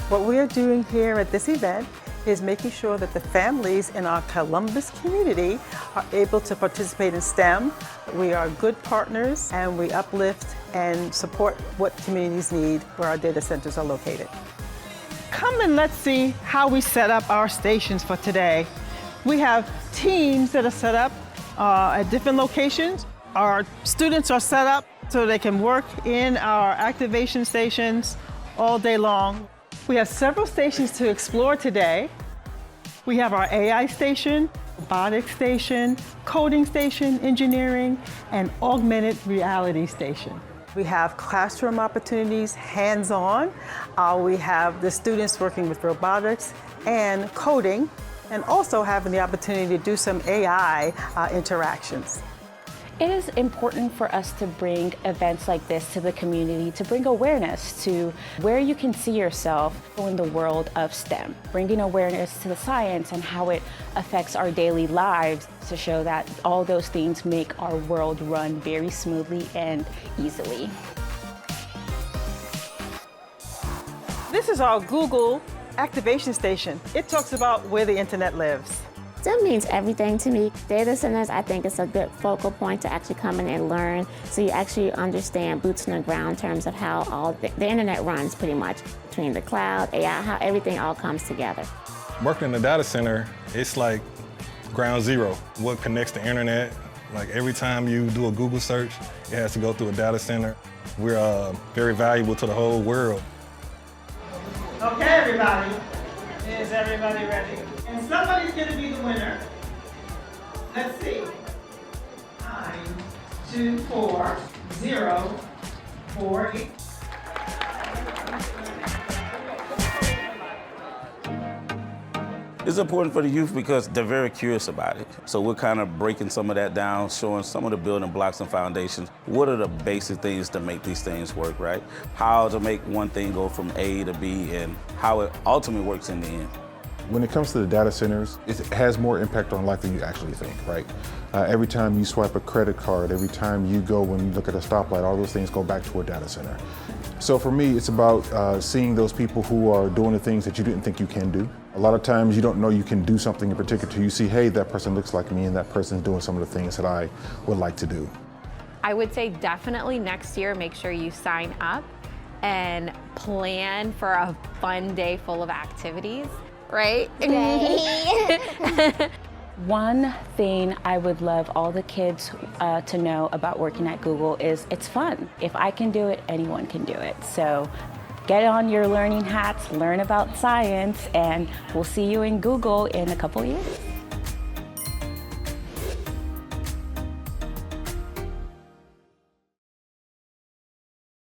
What we are doing here at this event is making sure that the families in our Columbus community are able to participate in STEM. We are good partners and we uplift and support what communities need where our data centers are located. Come and let's see how we set up our stations for today. We have teams that are set up at different locations. Our students are set up so they can work in our activation stations all day long. We have several stations to explore today. We have our AI station, robotics station, coding station, engineering, and augmented reality station. We have classroom opportunities, hands-on. We have the students working with robotics and coding, and also having the opportunity to do some AI interactions. It is important for us to bring events like this to the community, to bring awareness to where you can see yourself in the world of STEM, bringing awareness to the science and how it affects our daily lives to show that all those things make our world run very smoothly and easily. This is our Google activation station. It talks about where the internet lives. STEM means everything to me. Data centers, I think, is a good focal point to actually come in and learn, so you actually understand boots on the ground in terms of how all the internet runs pretty much, between the cloud, AI, how everything all comes together. Working in the data center, it's like ground zero. What connects the internet, like every time you do a Google search, it has to go through a data center. We're very valuable to the whole world. Okay, everybody. Is everybody ready? And somebody's going to be the winner. Let's see. 924048. It's important for the youth because they're very curious about it. So we're kind of breaking some of that down, showing some of the building blocks and foundations. What are the basic things to make these things work, right? How to make one thing go from A to B and how it ultimately works in the end. When it comes to the data centers, it has more impact on life than you actually think, right? Every time you swipe a credit card, every time you go when you look at a stoplight, all those things go back to a data center. So for me, it's about seeing those people who are doing the things that you didn't think you can do. A lot of times you don't know you can do something in particular till you see, hey, that person looks like me and that person's doing some of the things that I would like to do. I would say definitely next year, make sure you sign up and plan for a fun day full of activities. Right? One thing I would love all the kids to know about working at Google is it's fun. If I can do it, anyone can do it. So get on your learning hats, learn about science, and we'll see you in Google in a couple years.